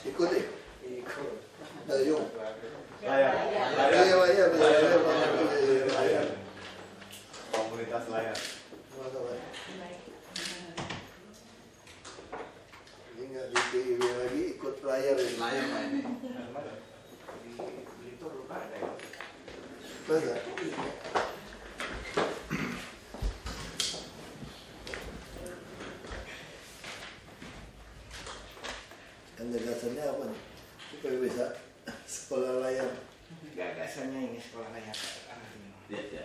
Ikut deh. Ikut. Ayo. Layar. Layar. Komunitas layar. Ini nggak di TV lagi, ikut layar ini. Layar Pak ini. Di itu lupa ada ya. Masa? Kan gagasannya apa nih? Supaya bisa sekolah layar. Gagasannya ini sekolah layar. Iya.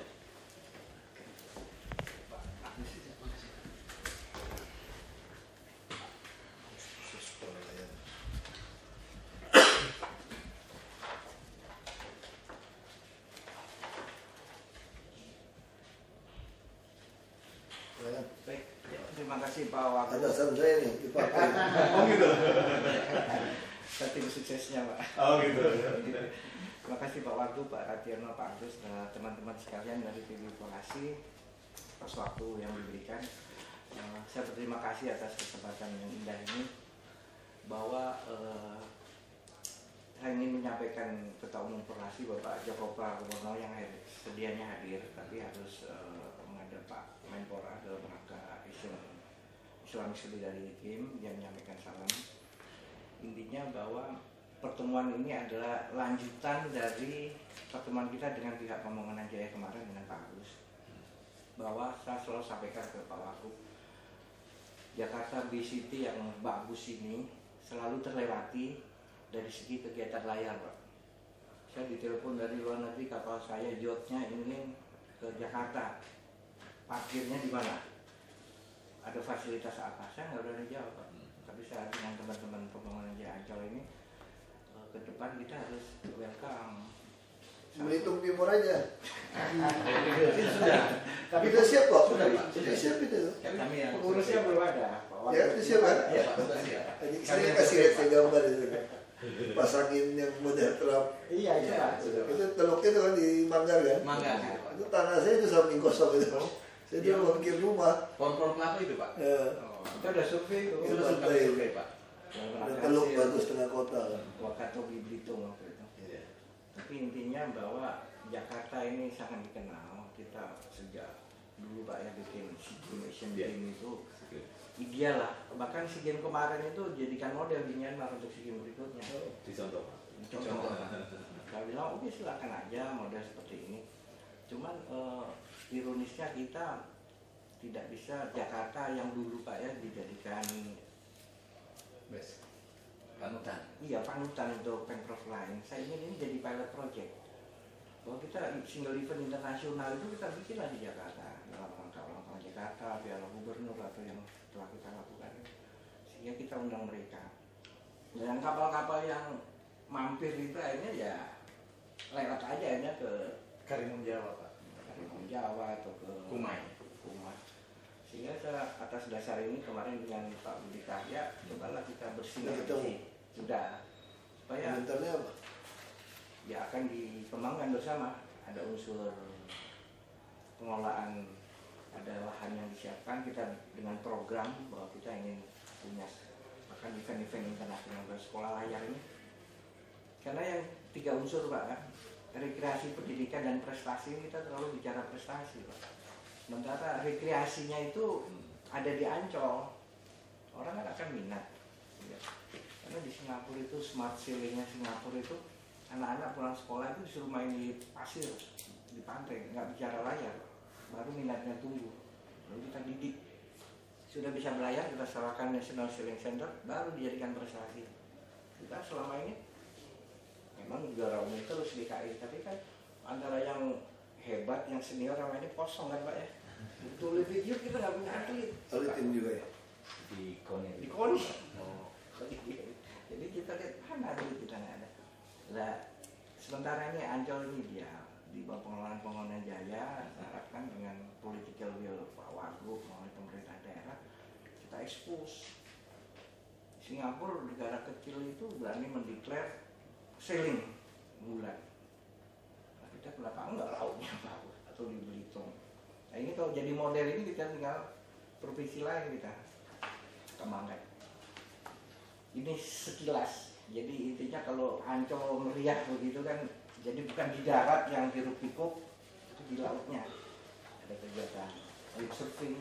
Sekolah layar. Ya, Baik, terima kasih Pak Wagub. atasan saya nih dipakai. Oh gitu. Tim suksesnya Pak. Oh gitu. Terima kasih Pak Wagub, Pak Rationo, Pak Agus, dan teman-teman sekalian dari TV Vokasi atas waktu yang diberikan. Saya berterima kasih atas kesempatan yang indah ini, bahwa saya ingin menyampaikan Ketua Umum Vokasi Bapak Joko Pramono yang sedianya hadir, tapi harus menghadap Pak Menpora dalam rangka Islamic Solidarity Team yang menyampaikan salam. Intinya bahwa pertemuan ini adalah lanjutan dari pertemuan kita dengan pihak Pemogonan Jaya kemarin dengan Pak Agus, bahwa saya selalu sampaikan ke Pak Wagub, Jakarta Bay City yang bagus ini selalu terlewati dari segi kegiatan layar, Pak. Saya ditelepon dari luar negeri, kapal saya yachtnya ingin ke Jakarta, parkirnya di mana? Ada fasilitas apa? Saya nggak berani jawab, Pak. Tapi saya dengan teman-teman Pemogonan Jaya Ancol ini, ke depan kita harus welcome. Belitung Timur aja. Sudah. Tapi udah siap kok. Sudah, Pak. Sudah siap itu. Kami yang Pengurusnya belum ada. Pak Ya, Wagub. itu siap kan? Iya Pak, sudah siap. Saya kasih lihat saya gambar itu. Pasangin yang model Trump. Iya, itu Pak. Itu teluknya itu kan di Manggar kan? Mangga gitu Pak. Itu tanah saya itu samping kosong itu. Saya dulu mau bikin rumah. Pohon-pohon kelapa itu Pak. Ya, Oh, kita udah survei tuh. Itu Sudah pantai. survei Pak. ada teluk bagus tengah kota kan. Wakatobi Belitung waktu itu. Iya. Tapi intinya bahwa Jakarta ini sangat dikenal. Kita sejak dulu Pak ya bikin SEA Games Asian Iya. Games itu ideal lah. Bahkan SEA Games kemarin itu jadikan model di Myanmar untuk SEA Games berikutnya. Dicontoh Pak. Contoh. Saya bilang oke silakan aja model seperti ini. Cuman ironisnya kita tidak bisa Jakarta yang dulu Pak ya dijadikan Best. Panutan. iya panutan untuk Pemprov lain. Saya ingin ini jadi pilot project. Bahwa kita single event internasional itu kita bikinlah di Jakarta dalam rangka ulang tahun Jakarta, Piala Gubernur atau yang telah kita lakukan. Sehingga kita undang mereka. Dan kapal-kapal yang mampir itu akhirnya ya lewat aja akhirnya ke Karimun Jawa Pak. Karimun Jawa atau ke Kumai. Sehingga saya atas dasar ini kemarin dengan Pak Budi Karya cobalah kita bersinergi. ketemu. Sudah. Supaya Komentarnya apa? ya akan dikembangkan bersama. Ada unsur pengelolaan, ada lahan yang disiapkan kita dengan program bahwa kita ingin punya bahkan event-event internasional bersekolah layar ini. Karena yang tiga unsur Pak kan, rekreasi, pendidikan dan prestasi ini kita terlalu bicara prestasi Pak. Sementara rekreasinya itu ada di Ancol, orang kan akan minat. Ya. Karena di Singapura itu smart ceiling-nya Singapura itu anak-anak pulang sekolah itu disuruh main di pasir, di pantai, nggak bicara layar, baru minatnya tumbuh. Lalu kita didik, sudah bisa berlayar kita serahkan National Sailing Center, baru dijadikan prestasi. Kita selama ini memang juara umum terus di KI, tapi kan antara yang hebat, yang senior sama ini kosong kan Pak ya. Betul video kita nggak punya atlet. Alitin juga ya. Di Koni. Di Koni. Jadi kita lihat mana atlet kita nggak ada. Nah, sementara ini Ancol ini dia di bawah pengelolaan Pemogonan Jaya, saya harapkan dengan political will Pak Wagub melalui pemerintah daerah kita expose. Singapura negara kecil itu berani mendeklar sailing bulan. Nah, kita kenapa enggak lautnya bagus atau di Belitung. Nah ini kalau jadi model ini kita tinggal provinsi lain kita kembangkan. Ini sekilas Jadi intinya kalau Ancol meriah begitu kan, jadi bukan di darat yang hiruk-pikuk, itu di lautnya ada kegiatan windsurfing,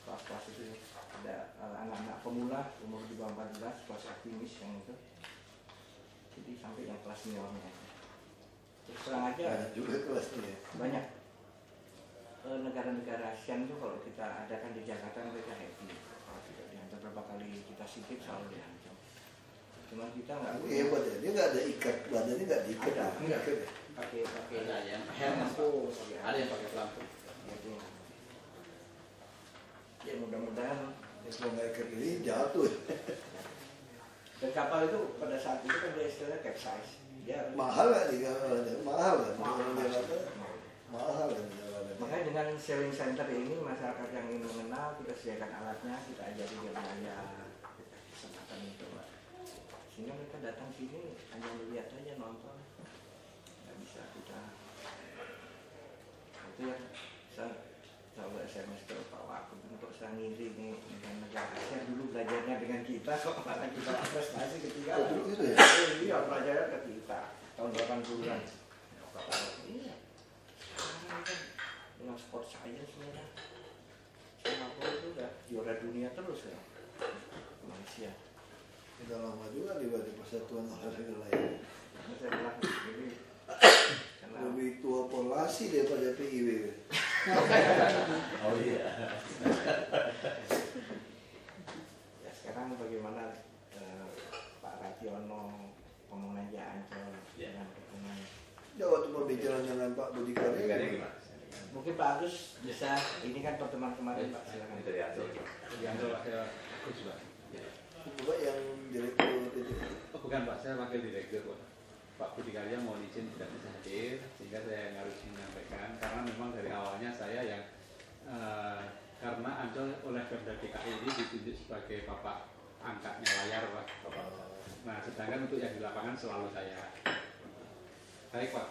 kelas-kelas itu ada anak-anak pemula umur di bawah 14, kelas optimis yang itu, jadi sampai yang kelas seniornya. Terus terang aja Banyak juga kelasnya. banyak negara-negara ASEAN itu kalau kita adakan di Jakarta mereka happy. Kalau tidak diantar berapa kali kita sikit selalu diancam. Cuma kita nggak Ini hebat ya, dia nggak ada ikat, badannya nggak diikat. Ada, ya? enggak. Ikat ya? pakai Ada yang helm, Pak. Ada yang pakai pelampung. Jadi, ya mudah-mudahan. Kalau nggak ikat ini jatuh. Dan kapal itu pada saat itu kan dia istilahnya capsize. Dia Mahal nggak di Jakarta? Mahal kan? Kalau mahal. di Jakarta mahal kan di Jakarta. Makanya dengan sharing center ini masyarakat yang ingin mengenal kita sediakan alatnya, kita ajari dia belajar, kita kesempatan itu, Pak. Sehingga mereka datang sini hanya melihat aja, nonton, nggak bisa kita. Itu yang saya selalu SMS ke Pak Wakub untuk saya ngiri nih dengan negara Asia dulu belajarnya dengan kita, kok malah kita prestasi ketinggalan. Oh, gitu ya? Iya, belajarnya ke kita tahun 80-an. Iya. Sekarang kan dengan sport science sebenarnya Singapura itu udah juara dunia terus ya, Malaysia. Udah lama juga di Persatuan Olahraga Lain. Karena saya bilang jadi karena Lebih tua Polasi daripada PIW. Oh iya. ya sekarang bagaimana Pak Rationo pemenangnya Ancol dengan dukungan. Ya waktu pembicaraan dengan Pak Budi Karya Karya, gimana? Mungkin Pak Agus bisa, ini kan pertemuan kemarin Pak, silakan. Ini dari Aceh. Yang saya aku juga. Bapak yang direktur itu. Oh bukan Pak, saya wakil direktur Pak. Pak Budi Karya mohon izin tidak bisa hadir, sehingga saya yang harus menyampaikan karena memang dari awalnya saya yang karena Ancol oleh Pemda DKI ini ditunjuk sebagai bapak angkatnya layar Pak. Nah sedangkan untuk yang di lapangan selalu saya. Baik Pak.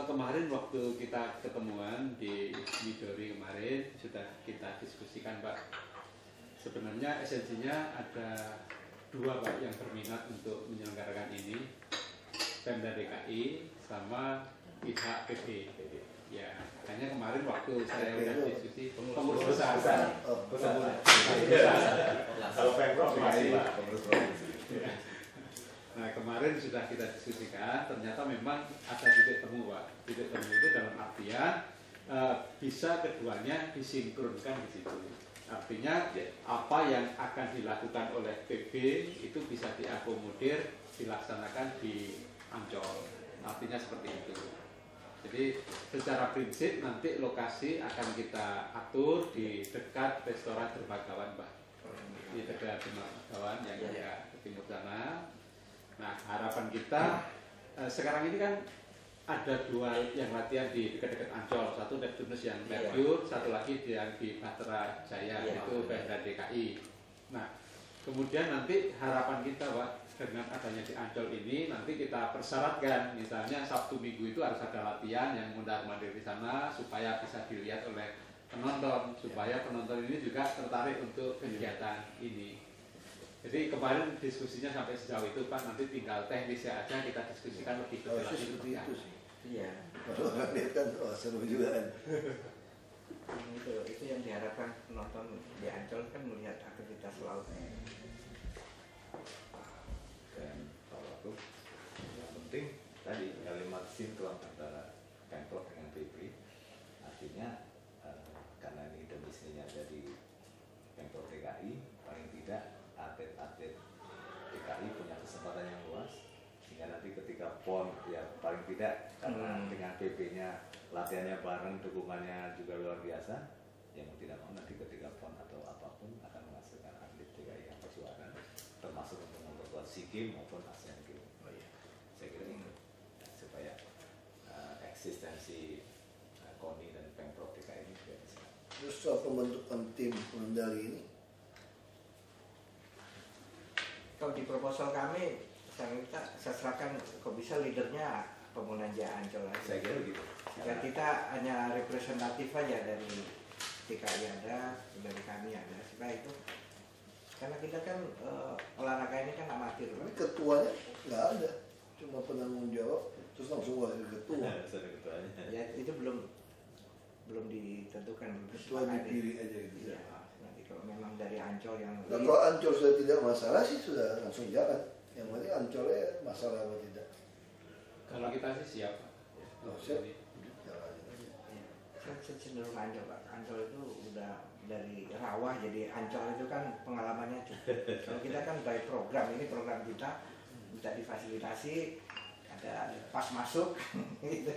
Kemarin waktu kita ketemuan di Midori kemarin sudah kita diskusikan Pak. Sebenarnya esensinya ada dua Pak yang berminat untuk menyelenggarakan ini, Pemda DKI sama pihak PB. Ya, makanya kemarin waktu saya udah diskusi pengurus besar. Oh, Kalau Pemprov masih Pak, pengurus provinsi. Nah kemarin sudah kita diskusikan, ternyata memang ada titik temu Pak. Titik temu itu dalam artian bisa keduanya disinkronkan di situ. Artinya apa yang akan dilakukan oleh PB itu bisa diakomodir, dilaksanakan di Ancol. Artinya seperti itu. Jadi secara prinsip nanti lokasi akan kita atur di dekat restoran Derbagawan Pak. Di dekat Derbagawan yang ada ke timur sana. Nah harapan kita sekarang ini kan ada dua yang latihan di dekat-dekat Ancol, satu Neptunus yang Merkur, satu lagi yang di Batra Jaya, itu Pemda DKI. Nah kemudian nanti harapan kita Pak dengan adanya di Ancol ini nanti kita persyaratkan misalnya Sabtu Minggu itu harus ada latihan yang mondar-mandir di sana supaya bisa dilihat oleh penonton, supaya penonton ini juga tertarik untuk kegiatan ini. Jadi kemarin diskusinya sampai sejauh itu Pak, nanti tinggal teknisnya aja kita diskusikan lebih detail harusnya lagi. seperti itu sih. Iya. Kalau orang lihat kan, oh seru juga kan. Itu yang diharapkan penonton di Ancol kan melihat aktivitas laut. Dan kalau aku yang penting tadi kalimat sinkron antara Pemprov dengan PB, artinya karena ini domisilinya ada di Pemprov DKI, paling tidak atlet-atlet DKI punya kesempatan yang luas, sehingga nanti ketika PON ya paling tidak karena dengan PB-nya latihannya bareng, dukungannya juga luar biasa, yang tidak mau nanti ketika PON atau apapun akan menghasilkan atlet DKI yang bersuara, termasuk untuk memperkuat SEA Games maupun ASEAN Games. Saya kira itu supaya eksistensi KONI dan Pemprov DKI ini juga bisa. Terus soal pembentukan tim pengendali ini, Kalau di proposal kami, saya serahkan kok bisa leadernya Pemuda Ancol aja. Saya kira begitu. Jika kita hanya representatif aja dari DKI ada, dari kami ada, supaya itu Karena kita kan olahraga ini kan amatir. Tapi ketuanya nggak ada, cuma penanggung jawab terus langsung wakil ketua. Sudah ketuanya. Ya itu belum ditentukan, belum Ketua disepakati. dipilih aja gitu. Iya, nanti kalau memang dari Ancol yang Nah, kalau Ancol sudah tidak masalah sih sudah langsung jalan. Yang penting Ancolnya masalah apa tidak. Kalau kita sih siap, Pak. Oh, siap. Ini. Jalan aja. saya cenderung Ancol, Pak. Ancol itu udah dari rawa jadi Ancol itu kan pengalamannya cukup. Kalau kita kan by program, ini program kita minta difasilitasi, ada pas masuk gitu.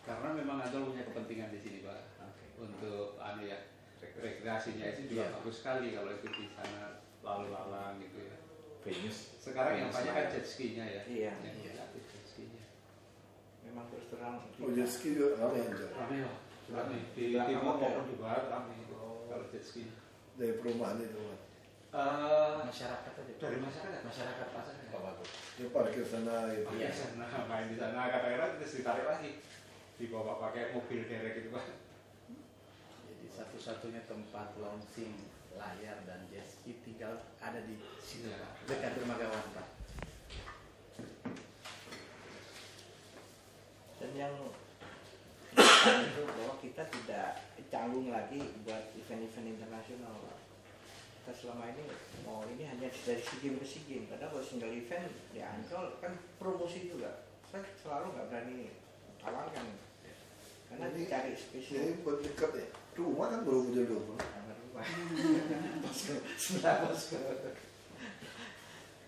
Karena memang Ancol punya kepentingan di sini, Pak. Untuk rekreasinya itu juga bagus sekali kalau itu di sana lalu-lalang gitu ya. Venus. Sekarang yang banyak kan jet ski-nya ya. Iya. Yang gratis jet ski-nya. Memang terus terang Oh, jet ski juga ramai Ancol. Rame lah. Rame. Di Belakang timur hotel. maupun di barat rame itu kalau jet ski. Dari perumahan itu kan. Masyarakat aja. Dari masyarakat. Masyarakat pasar. Oh, bagus. Dia parkir sana gitu. Iya, sana main di sana kadang-kadang terus ditarik lagi. Dibawa pakai mobil derek gitu, Pak. Jadi satu-satunya tempat launching layar dan jet ski tinggal ada di sini, Pak. Dekat Dermagawan, Pak. dan yang itu bahwa kita tidak canggung lagi buat event-event internasional, Pak. Kita selama ini mau ini hanya dari SEA Games ke SEA Games, padahal kalau single event di Ancol kan promosi juga. Saya selalu nggak berani tawarkan karena Ini- dicari spesial. Jadi buat dekat ya. Rumah kan baru udah 20. Kamar rumah. Posko, sebelah posko.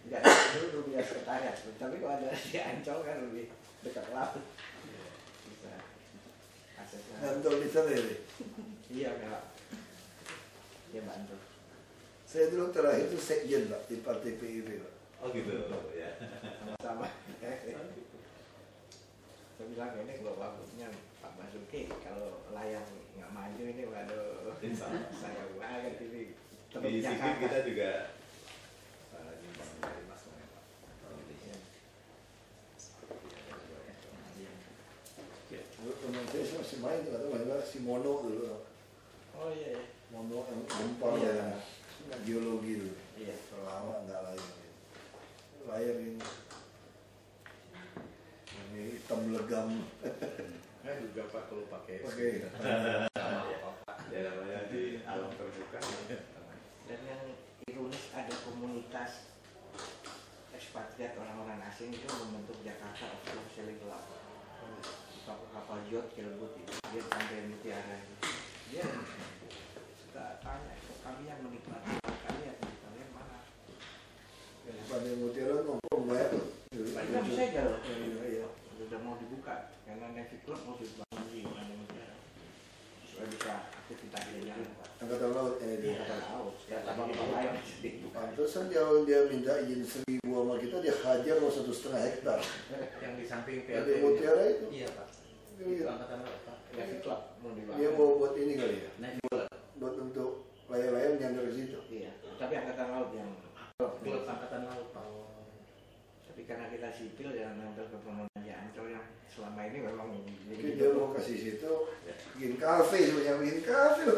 Enggak, dulu punya sekretariat, tapi kalau ada di Ancol kan lebih dekat laut. Bisa aksesnya. Ngantor di sana ya. Iya, Pak. Dia bantu. Saya dulu terakhir itu sekjen Pak di partai PIB Pak. Oh gitu. Ya. Sama-sama. Saya bilang ini kalau wagubnya Pak Basuki, kalau layar nggak maju ini waduh, Insya Allah. saya banget ini. Di sini kita juga nyumbang dari Mas Momen, Pak. Iya. Teman saya masih main tuh, katanya si Mono dulu. Oh iya, iya. Mono yang gempar Iya. ya. Geologi dulu. Iya. Lama nggak layar. Layar ini. Ini hitam legam. Saya juga, Pak, kalau pakai Oke. Ya namanya di alam terbuka. Dan yang ironis ada komunitas ekspatriat orang-orang asing itu membentuk Jakarta Offshore Sailing Club. Kapal yacht Kelbut itu dia sampai Mutiara itu. Dia suka tanya, kok kalian menikmati kalian mana? Pada Mutiara nongkrong banyak tuh. Kan bisa aja loh. Iya. Sudah mau dibuka karena Navy Club mau dibangun di mana Mutiara supaya bisa aktivitas di jalan, Pak. Angkatan laut ya Di dia. kata laut, ya kapal lain dibuka. Pantesan kalau dia minta izin 1000 sama kita dia hajar mau 1,5 hektar. yang di samping Ada PLT. Mutiara itu. Iya, Pak. Iya. Itu angkatan laut, Pak. Navy Club mau dibangun. Dia mau buat ini kali ya. Naik bola. Buat untuk layar-layar nyamper ke situ. Iya, tapi angkatan laut yang Klub angkatan laut, Pak. tapi karena kita sipil yang nempel ke pemenangnya Ancol yang selama ini memang Mungkin dia mau kasih situ bikin kafe, sebenarnya bikin kafe loh.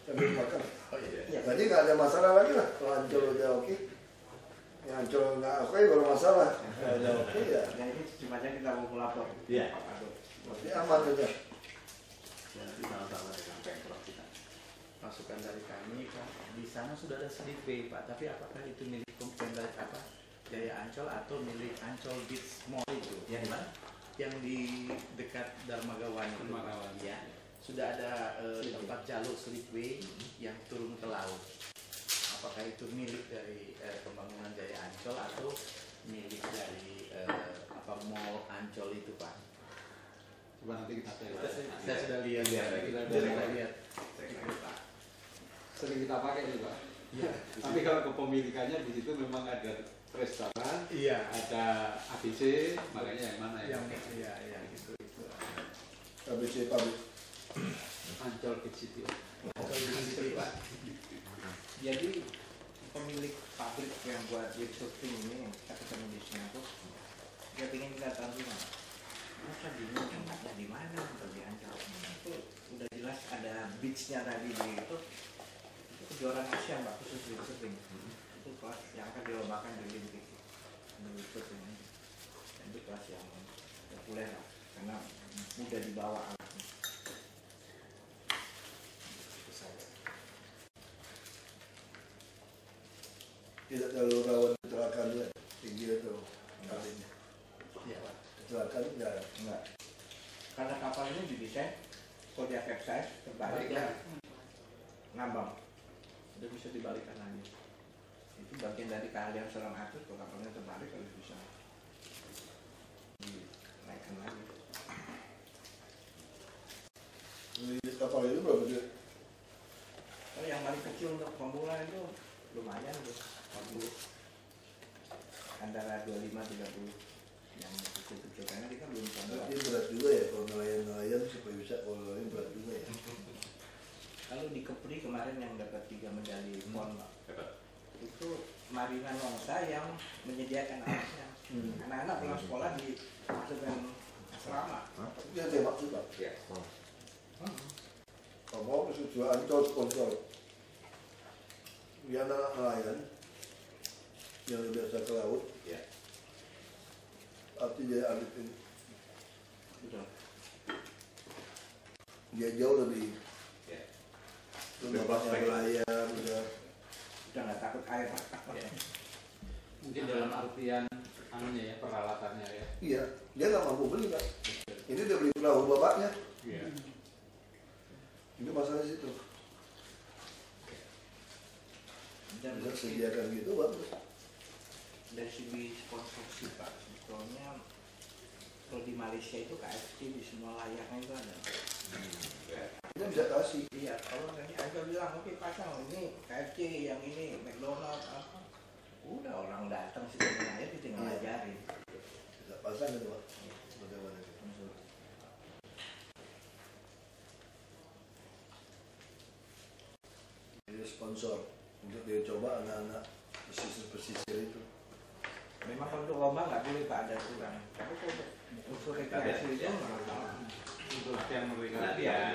Sambil makan. Oh iya. Ya, Tadi nggak ada masalah lagi lah. Kalau Ancol udah oke, yang Ancol nggak oke baru masalah. Kalau udah oke ya, nah ini cuma aja kita mau melapor. Iya. berarti aman aja. Jadi sama-sama dengan Pemprov kita. Masukan dari kami, Pak, di sana sudah ada sleepway, Pak. Tapi apakah itu milik Pemprov apa? Jaya Ancol atau milik Ancol Beach Mall itu? Yang di mana? Yang di dekat Darmagawan itu. Darmagawan. Ya. Sudah ada tempat jalur sleepway yang turun ke laut. Apakah itu milik dari pembangunan Jaya Ancol atau milik dari mall Ancol itu, Pak? Coba nanti kita cek. Saya sudah lihat, Iya, kita iya. sudah lihat. Sering kita pakai nih, Pak. Tapi kalau kepemilikannya di situ memang ada restoran, Iya. ada ABC, makanya yang mana ya? Iya, gitu. ABC pabrik. Ancol Beach City. Ancol di situ, Pak. Jadi pemilik pabrik yang buat windsurfing ini kita ketemu di Singapura, dia ingin kita tahu di mana. Masa bingung tempatnya di mana kalau di Ancol? Itu udah jelas ada beachnya tadi di itu kejuaraan Asia Pak, khusus windsurfing. Itu kelas yang akan dilombakan di Olimpik. Windsurfing. Dan itu kelas yang populer lah, karena mudah dibawa alatnya. Tidak terlalu rawan kecelakaan ya, tinggi itu kalinya. Iya Pak. Kecelakaan Enggak. Karena kapal ini didesain kalau dia capsize terbalik ya, ngambang. Udah bisa dibalikkan lagi. Itu bagian dari keahlian seorang atlet, kalau kapalnya terbalik harus bisa dinaikkan lagi. Ini kapal itu berapa dia? Kalau yang paling kecil untuk pemula itu lumayan tuh, 40. Antara 25-30 yang kecil-kecil, karena kita belum coba. Ini berat juga ya, kalau nelayan supaya bisa, kalau nelayan berat juga ya. Kalau di Kepri kemarin yang dapat 3 medali pon, Pak, itu Marina Nongsa yang menyediakan alatnya. Anak-anak pulang sekolah di dengan asrama. Itu yang saya maksud Pak. Ya. Kalau mau sudah Ancol sponsor. Dia anak nelayan yang biasa ke laut, Ya. artinya dia atlet ini. Betul. Dia jauh lebih Ya. bapaknya nelayan, udah Udah nggak takut air, Pak. Ya. Mungkin dalam artian anunya ya, peralatannya ya. iya, dia nggak mampu beli Pak. Ini dia beli perahu bapaknya. Iya. Itu masalah di situ. Dan Bisa sediakan gitu bagus. dari segi sponsorship Pak, sebetulnya kalau di Malaysia itu KFC di semua layarnya itu ada. Ya. Kita bisa kasih. Iya, kalau nanti Ancol bilang, oke pasang ini KFC, yang ini McDonald apa, udah orang datang sih aja tinggal Iya. ajarin. Bisa pasang gitu Pak. Bagaimana? Jadi sponsor untuk dia coba anak-anak pesisir-pesisir itu. Memang kalau untuk lomba nggak boleh Pak, ada aturan. Tapi kalau untuk rekreasi itu nggak masalah. Untuk yang mereka Latihan.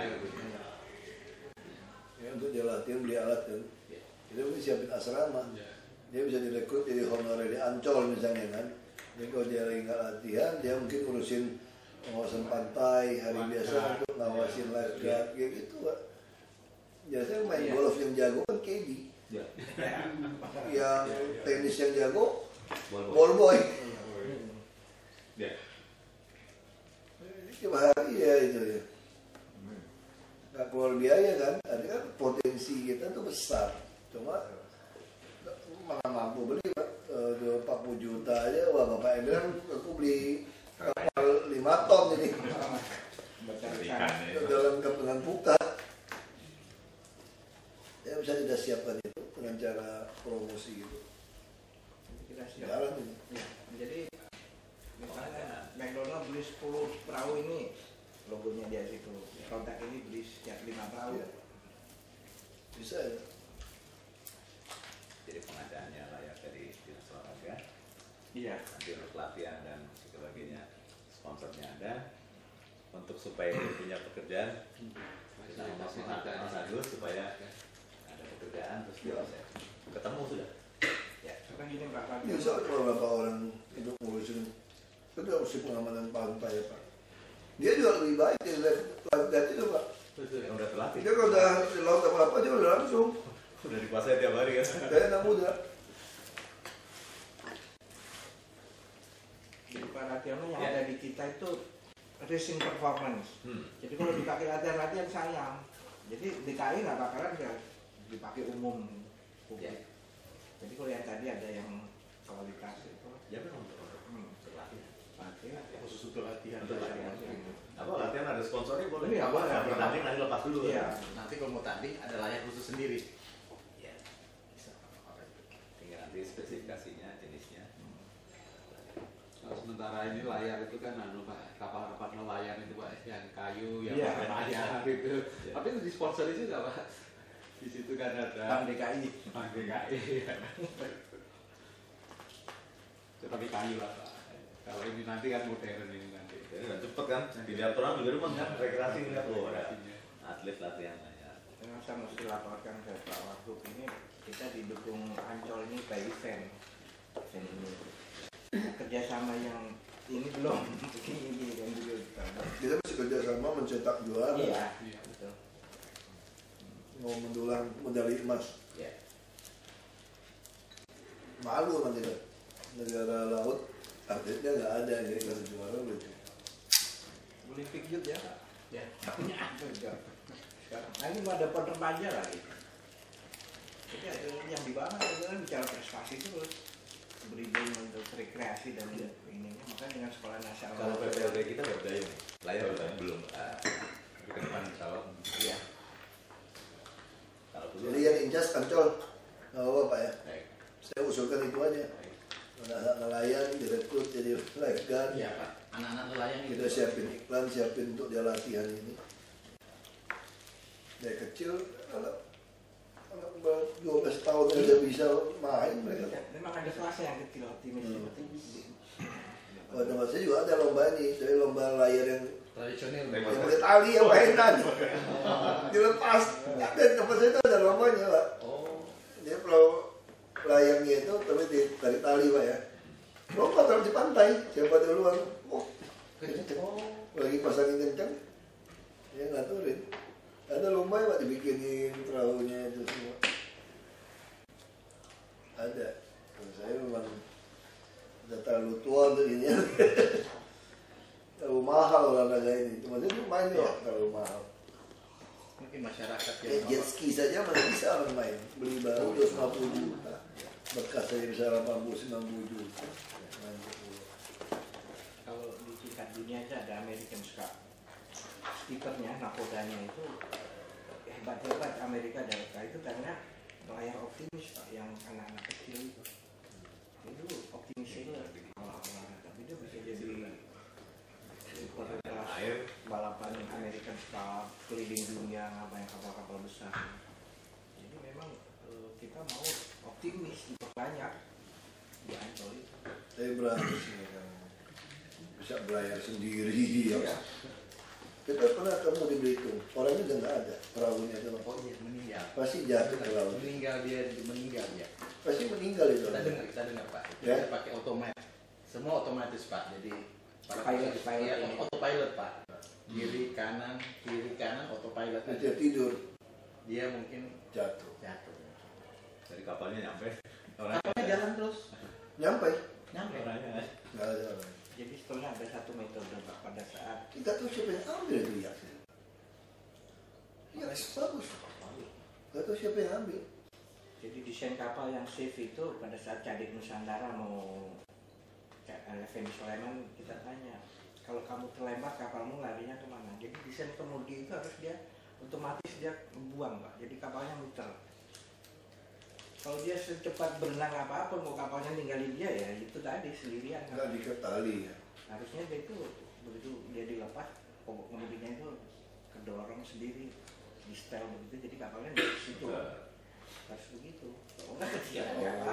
Ya, untuk dia latihan beli alat kan. Kita mungkin siapin asrama. Dia bisa direkrut jadi honorer di Ancol misalnya kan. Jadi kalau dia lagi nggak latihan, dia mungkin ngurusin pengawasan pantai hari biasa untuk ngawasin lifeguard kayak gitu Pak. Biasanya main Iya. golf yang jago kan KD. Ya. Yang tenis yang jago Ball boy. ball boy. Ya. Tiap hari ya itu ya. Nggak keluar biaya kan, artinya kan potensi kita tuh besar. Cuma mana mampu beli Pak, 40 juta aja, wah Bapak yang bilang aku beli kapal 5 ton ini Ikan ya. dalam kepentingan buka. Ya bisa kita siapkan itu dengan cara promosi gitu. Kita siap. Jalan ini. Ya, jadi misalnya McDonald beli 10 perahu ini, logonya dia situ. Kontak ini beli setiap 5 perahu. Iya. Bisa ya. Jadi pengadaannya layak dari dinas olahraga, Iya. nanti untuk pelatihan dan sebagainya, sponsornya ada. Untuk supaya dia punya pekerjaan, kita memanfaatkan dulu supaya ada pekerjaan terus dia bisa ketemu sudah. Ya, karena gini Pak, Pak. Bisa kalau berapa orang untuk ngurusin itu harus pengamanan pantai ya Pak. Dia juga lebih baik dari lifeguard itu Pak. Yang udah terlatih, Dia kalau udah di laut apa dia udah langsung. udah dikuasai tiap hari kan. Saya anak muda. Jadi Pak latihannya yang Ya. ada di kita itu racing performance. Jadi kalau dipakai latihan-latihan sayang. Jadi DKI nggak bakalan ya dipakai umum publik. Ya. Jadi kalau yang tadi ada yang kualitas itu Ya memang untuk terlatih. pakai Khusus untuk latihan. Untuk latihan. Apa latihan ada sponsornya boleh? Iya, boleh. Kalau bertanding nanti lepas dulu. Iya. Nanti kalau mau tanding ada layar khusus sendiri. Ya. Bisa. Tinggal nanti spesifikasinya, jenisnya. Kalau sementara ini layar itu kan anu Pak, kapal-kapal nelayan itu Pak, yang kayu, yang Iya. pakai layar gitu. Iya. Tapi itu disponsori juga Pak. Di situ kan ada Bank DKI. Bank DKI. Tapi kayu lah Pak. Kalau ini nanti kan modern ini nanti. Jadi kan cepet kan, dilihat orang juga rumah kan, rekreasi ngeliat, oh ada Rekreasinya. atlet latihan ya. Saya mesti laporkan ke Pak Wagub ini, kita didukung Ancol ini by event ini. Kerjasama yang ini belum ini kan juga Kita masih kerjasama mencetak juara. Iya, betul. Mau mendulang medali emas. Ya. Malu nanti kan. Negara laut atletnya nggak ada jadi kalau juara lucu. Olimpik Youth ya, Pak. Ya. Punya apa juga. Sekarang, nah ini mau dapat remaja lagi. Jadi ada yang dibahas adalah bicara prestasi itu terus berikan untuk rekreasi dan ini. Maka dengan sekolah nasional. Kalau PPLD kita berdaya nih, layar udah belum. Ke depan insya Allah. Iya. Kalau dulu. Jadi yang Incas Ancol nggak apa-apa Pak ya. Baik. Saya usulkan itu aja. Anak-anak nelayan direkrut jadi lifeguard. Iya Pak, anak-anak nelayan Kita siapin iklan, siapin untuk dia latihan ini. Dari kecil, anak 12 tahun aja bisa main mereka. Memang ada kelas yang kecil optimis. Oh, tempat saya juga ada lomba ini, jadi lomba layar yang tradisional. boleh tali yang mainan. Dilepas. Dan tempat saya itu ada lombanya Pak. Oh, Dia kalau layarnya itu tapi ditarik tali Pak ya. Lomba taruh di pantai, siapa duluan. Oh, lagi pasangin kencang, dia ngaturin. Ada lomba ya Pak, dibikinin perahunya itu semua. Ada. Kalau saya memang udah terlalu tua untuk ini. Terlalu mahal olahraga ini. Cuma saya main ya, terlalu mahal. mungkin masyarakat Kayak jet ski saja masih bisa orang main. Beli baru 250 juta. Bekas saya bisa 80-90 juta. Kalau di tingkat dunia aja ada American Cup. Skippernya, nakodanya itu hebat-hebat Amerika dan itu karena layar optimis Pak, yang anak-anak kecil itu optimis itu tapi dia bisa jadi super kelas balapan American Cup keliling dunia ngapain kapal-kapal besar. Jadi memang kita mau optimis diperbanyak di Ancol itu. Saya berani sih kan. Bisa belayar sendiri ya. Kita pernah ketemu di Belitung, orangnya udah nggak ada, perahunya itu oh iya meninggal. pasti jatuh ke laut, Meninggal meninggal ya. pasti meninggal itu. Kita dengar Pak. Ya? Kita pakai otomatis. Semua otomatis Pak. Jadi para Pilot ya, ini. autopilot Pak. Kiri kanan autopilot. Dia tidur, Dia mungkin jatuh. Dari kapalnya nyampe. Kapalnya jalan terus. Nyampe, Orangnya. nggak ada orang. Jadi sebetulnya ada satu metode Pak pada saat Kita tuh siapa yang ambil itu ya? Ya bagus. Nggak tahu siapa yang ambil. jadi desain kapal yang safe itu pada saat Cadik Nusantara mau LFM Sleman kita tanya kalau kamu terlempar kapalmu larinya kemana? Jadi desain kemudi itu harus dia otomatis dia buang Pak. Jadi kapalnya muter. Kalau dia secepat berenang apa-apa mau kapalnya ninggalin dia ya itu tadi sendirian. Nggak diikat tali ya. Harusnya dia itu begitu dia dilepas pokok kemudinya itu kedorong sendiri di setel begitu jadi kapalnya di situ harus begitu. Oh enggak kecil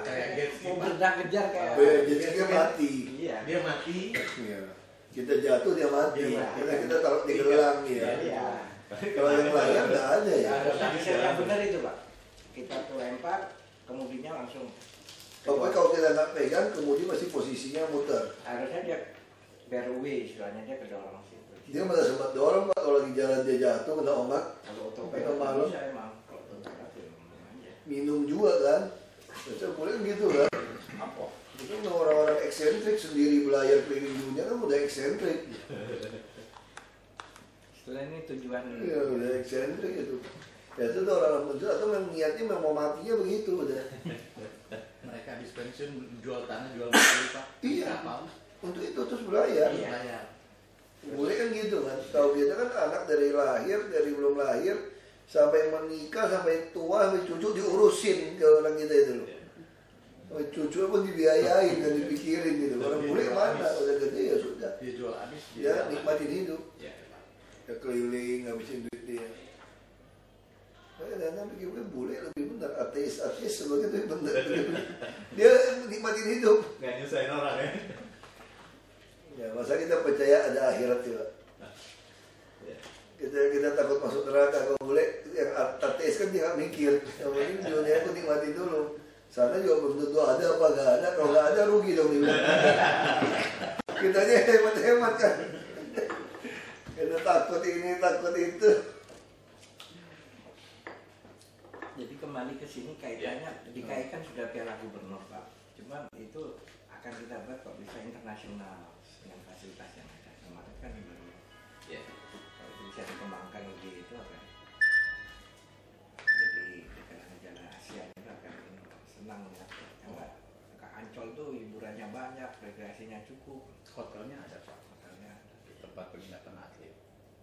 Kayak jet ski, mau Pak. kejar kayak Jadi dia mati. iya Dia mati. Ya. Kita jatuh dia mati. Dia mati. Kita taruh di gelang ya. iya Kalau yang layar nggak ada ya. ada desain yang benar itu Pak kita tuh lempar kemudinya langsung Pokoknya kalau kita nggak pegang, kemudian masih posisinya muter. harusnya dia bear away istilahnya dia kedorong situ. Dia malah sempat dorong Pak, kalau lagi jalan dia jatuh kena ombak. Kalau Kita autopilot malam. bisa emang kalau autopilot ya ngomong aja. Minum juga kan. Biasanya boleh gitu kan. Apa? Itu orang-orang eksentrik sendiri belayar keliling dunia kan udah eksentrik. Setelah ini tujuan Iya udah eksentrik itu. Ya itu tuh orang muncul atau memang niatnya memang mau matinya begitu udah. Mereka habis pensiun jual tanah, jual mobil Pak. Iya. Kapal. Untuk itu terus belayar. Iya. Bayar. Boleh kan gitu kan. Tahu kita kan anak dari lahir, dari belum lahir sampai menikah, sampai tua, sampai cucu diurusin ke orang kita itu loh. Sampai cucu pun dibiayain dan dipikirin gitu. Orang boleh kemana? Udah gede ya sudah. Dia jual habis. Ya nikmatin hidup. Ya. Ya keliling ngabisin duit dia. Kadang-kadang pikir boleh lebih benar. Ateis sebagai itu benar. Dia nikmatin hidup. Nggak nyusahin orang ya. Ya masa kita percaya ada akhirat juga. Ya. Kita kita takut masuk neraka. Kalau boleh yang ateis kan dia nggak mikir. Yang penting dunia aku nikmati dulu. Sana juga belum tentu ada apa nggak ada. Kalau nggak ada rugi dong dia. Kita aja hemat-hemat kan. Kita takut ini takut itu. Jadi kembali ke sini kaitannya dikaitkan sudah Piala Gubernur Pak. Cuma itu akan kita buat kok bisa internasional dengan fasilitas yang ada. Kemarin kan baru. Ya. Kalau itu bisa dikembangkan lebih itu akan jadi negara-negara Asia itu akan senang ya. Karena ke Ancol tuh hiburannya banyak, rekreasinya cukup, Hotelnya ada Pak, hotelnya ada. tempat penginapan atlet,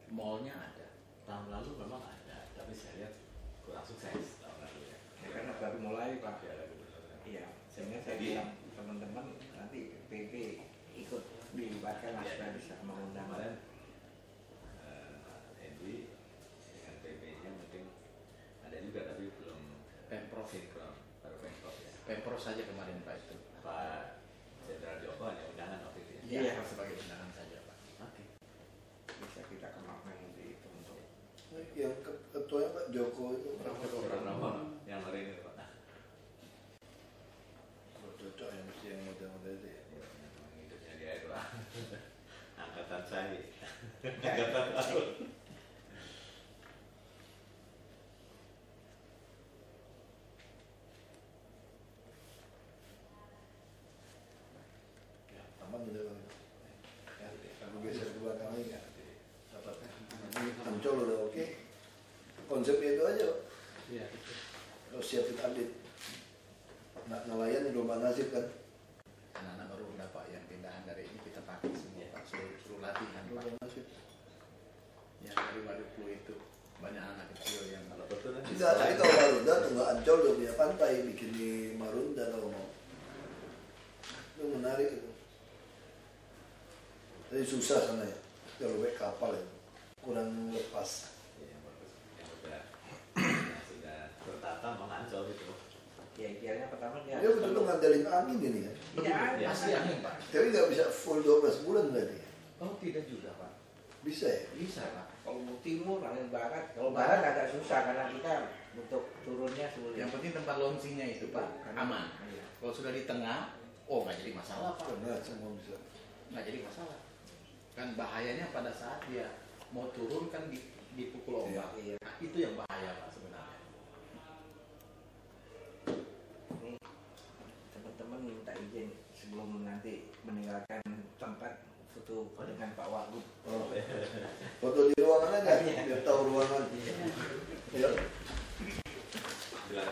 mallnya ada. Tahun lalu memang ada, tapi saya lihat kurang sukses tahun lalu ya. Ya, karena baru mulai Pak. Piala Gubernur. Iya, sehingga saya Jadi- bilang teman-teman nanti PP ikut dilibatkan lah supaya bisa mengundang. Kemarin Henry dengan PP-nya mungkin ada juga tapi belum Pemprov, sinkron, baru Pemprov ya. Pemprov saja kemarin Pak itu. Pak Jenderal Joko hanya undangan waktu itu ya. Iya. Iya, sebagai undangan saja Pak. Oke. Bisa kita kembangkan lebih itu untuk Yang ketuanya Pak Joko itu Berapa yang hari ini Pak? cocok yang mesti yang model-model itu ya. Ya, memang hidupnya dia itu lah. Angkatan saya. Angkatan lalu. Ya, aman udah Bang. Ya, aku geser ke belakang lagi kan. Ini Ancol udah oke. Konsepnya itu aja Pak. Iya. Kalau siapin atlet. Nelayan belum nasib kan. Anak-anak baru udah Pak yang pindahan dari ini kita pakai semua Pak, suruh latihan Pak. Belum nasib. Yang dari Waduklu itu banyak anak kecil yang Kalau betul nanti Tidak, tapi kalau Marunda tuh nggak Ancol udah punya pantai, bikin di Marunda kalau mau. Itu menarik itu. Tapi susah sana ya, kalau baik kapal itu kurang lepas. yang bagus, yang sudah tertata mengancol itu. ya idealnya pertama dia Dia betul-betul ngandelin angin ini kan. Iya, Ya, pasti angin Pak. Tapi nggak bisa full 12 bulan berarti. Oh tidak juga Pak. Bisa ya? Bisa Pak. kalau timur, angin barat. Kalau barat agak susah karena kita untuk turunnya sulit. Yang penting tempat launchingnya itu Pak aman. Iya. Kalau sudah di tengah, oh nggak jadi masalah Pak. Karena semua bisa. Nggak jadi masalah. Kan bahayanya pada saat dia mau turun kan dipukul ombak. Iya. Nah, itu yang bahaya Pak sebenarnya. Ini teman-teman minta izin sebelum nanti meninggalkan tempat foto dengan Pak Wagub. Oh. Foto di ruangan aja, biar tahu ruangan. Ya. Bila